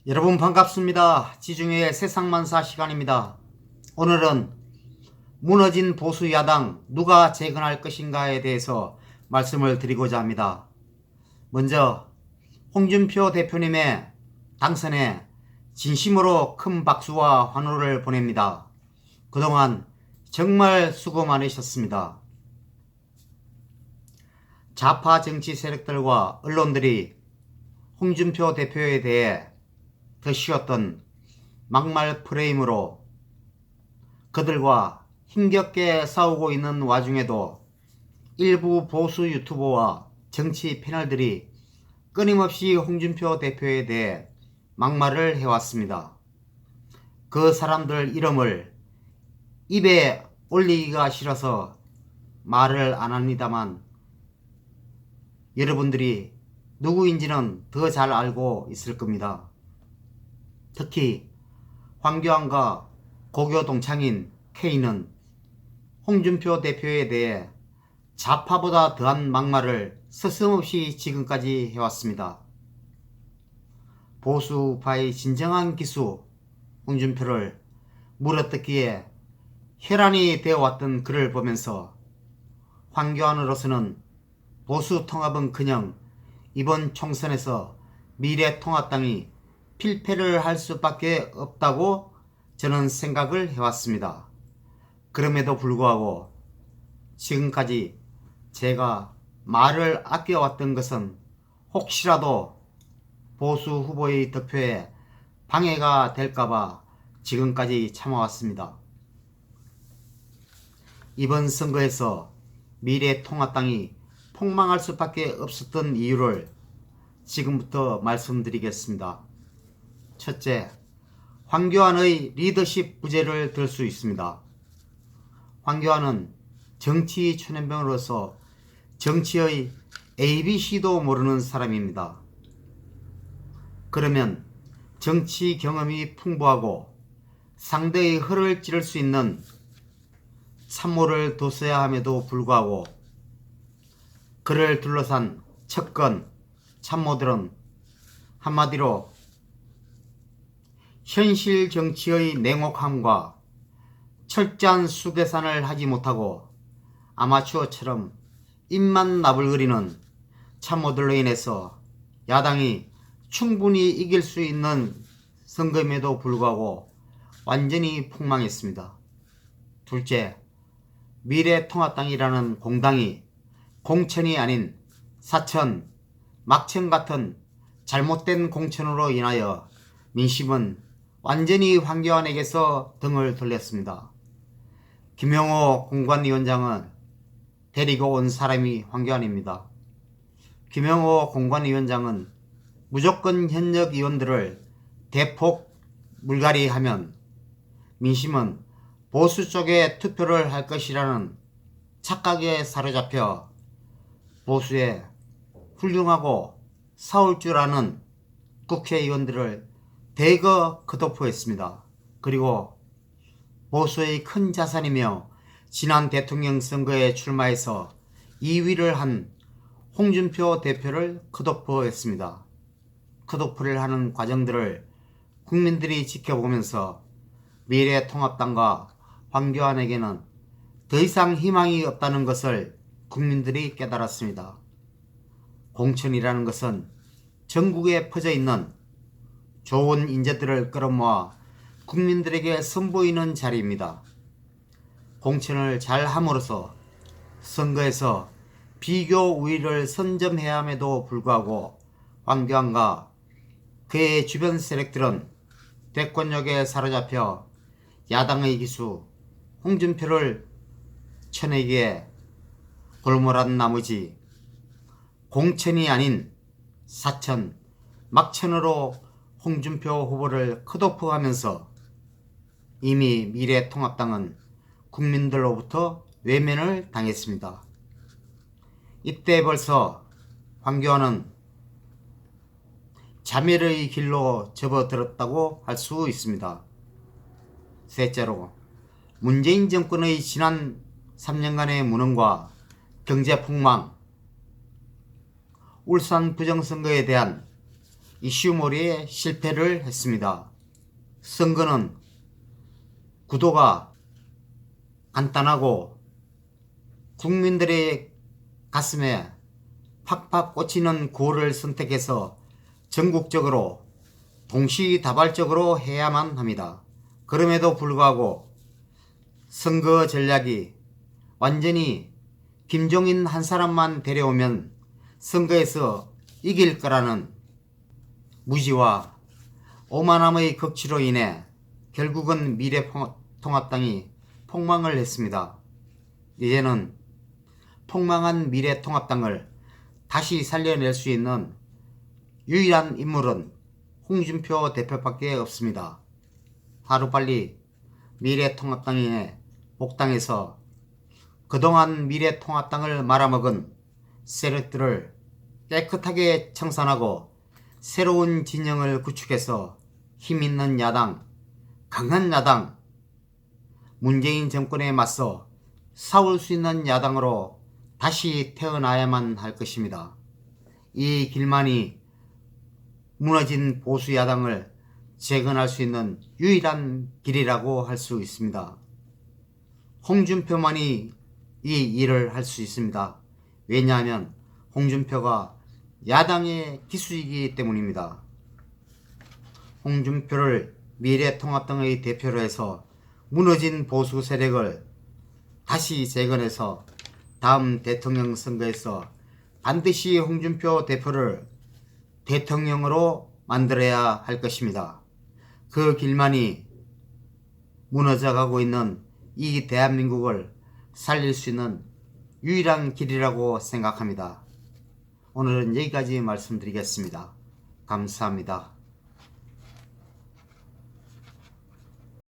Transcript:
여러분 반갑습니다. 지중해의 세상만사 시간입니다. 오늘은 무너진 보수 야당 누가 재건할 것인가에 대해서 말씀을 드리고자 합니다. 먼저 홍준표 대표님의 당선에 진심으로 큰 박수와 환호를 보냅니다. 그동안 정말 수고 많으셨습니다. 좌파 정치 세력들과 언론들이 홍준표 대표에 대해 더 쉬웠던 막말 프레임으로 그들과 힘겹게 싸우고 있는 와중에도 일부 보수 유튜버와 정치 패널들이 끊임없이 홍준표 대표에 대해 막말을 해왔습니다. 그 사람들 이름을 입에 올리기가 싫어서 말을 안 합니다만 여러분들이 누구인지는 더 잘 알고 있을 겁니다. 특히 황교안과 고교 동창인 K는 홍준표 대표에 대해 좌파보다 더한 막말을 서슴없이 지금까지 해왔습니다. 보수파의 진정한 기수 홍준표를 물어뜯기에 혈안이 되어왔던 그를 보면서 황교안으로서는 보수 통합은커녕 이번 총선에서 미래통합당이 필패를 할 수밖에 없다고 저는 생각을 해왔습니다. 그럼에도 불구하고 지금까지 제가 말을 아껴왔던 것은 혹시라도 보수 후보의 득표에 방해가 될까봐 지금까지 참아왔습니다. 이번 선거에서 미래통합당이 폭망할 수밖에 없었던 이유를 지금부터 말씀드리겠습니다. 첫째, 황교안의 리더십 부재를 들 수 있습니다. 황교안은 정치 초년병으로서 정치의 ABC도 모르는 사람입니다. 그러면 정치 경험이 풍부하고 상대의 허를 찌를 수 있는 참모를 뒀어야 함에도 불구하고 그를 둘러싼 측근 참모들은 한마디로 현실 정치의 냉혹함과 철저한 수계산을 하지 못하고 아마추어처럼 입만 나불거리는 참모들로 인해서 야당이 충분히 이길 수 있는 선거임에도 불구하고 완전히 폭망했습니다. 둘째, 미래통합당이라는 공당이 공천이 아닌 사천, 막천 같은 잘못된 공천으로 인하여 민심은 완전히 황교안에게서 등을 돌렸습니다. 김영호 공관위원장은 데리고 온 사람이 황교안입니다. 김영호 공관위원장은 무조건 현역 의원들을 대폭 물갈이하면 민심은 보수 쪽에 투표를 할 것이라는 착각에 사로잡혀 보수에 훌륭하고 싸울 줄 아는 국회의원들을 대거 컷오프했습니다. 그리고 보수의 큰 자산이며 지난 대통령 선거에 출마해서 2위를 한 홍준표 대표를 컷오프했습니다. 컷오프를 하는 과정들을 국민들이 지켜보면서 미래통합당과 황교안에게는 더 이상 희망이 없다는 것을 국민들이 깨달았습니다. 공천이라는 것은 전국에 퍼져 있는 좋은 인재들을 끌어모아 국민들에게 선보이는 자리입니다. 공천을 잘 함으로써 선거에서 비교 우위를 선점해야 함에도 불구하고 황교안과 그의 주변 세력들은 대권력에 사로잡혀 야당의 기수 홍준표를 쳐내기에 골몰한 나머지 공천이 아닌 사천, 막천으로 홍준표 후보를 컷오프하면서 이미 미래통합당은 국민들로부터 외면을 당했습니다. 이때 벌써 황교안은 자멸의 길로 접어들었다고 할 수 있습니다. 셋째로, 문재인 정권의 지난 3년간의 무능과 경제폭망, 울산 부정선거에 대한 이슈몰이에 실패를 했습니다. 선거는 구도가 간단하고 국민들의 가슴에 팍팍 꽂히는 구호를 선택해서 전국적으로 동시다발적으로 해야만 합니다. 그럼에도 불구하고 선거 전략이 완전히 김종인 한 사람만 데려오면 선거에서 이길 거라는 무지와 오만함의 극치로 인해 결국은 미래통합당이 폭망을 했습니다. 이제는 폭망한 미래통합당을 다시 살려낼 수 있는 유일한 인물은 홍준표 대표밖에 없습니다. 하루빨리 미래통합당에 복당해서 그동안 미래통합당을 말아먹은 세력들을 깨끗하게 청산하고 새로운 진영을 구축해서 힘있는 야당, 강한 야당, 문재인 정권에 맞서 싸울 수 있는 야당으로 다시 태어나야만 할 것입니다. 이 길만이 무너진 보수 야당을 재건할 수 있는 유일한 길이라고 할 수 있습니다. 홍준표만이 이 일을 할 수 있습니다. 왜냐하면 홍준표가 야당의 기수이기 때문입니다. 홍준표를 미래통합당의 대표로 해서 무너진 보수 세력을 다시 재건해서 다음 대통령 선거에서 반드시 홍준표 대표를 대통령으로 만들어야 할 것입니다. 그 길만이 무너져가고 있는 이 대한민국을 살릴 수 있는 유일한 길이라고 생각합니다. 오늘은 여기까지 말씀드리겠습니다. 감사합니다.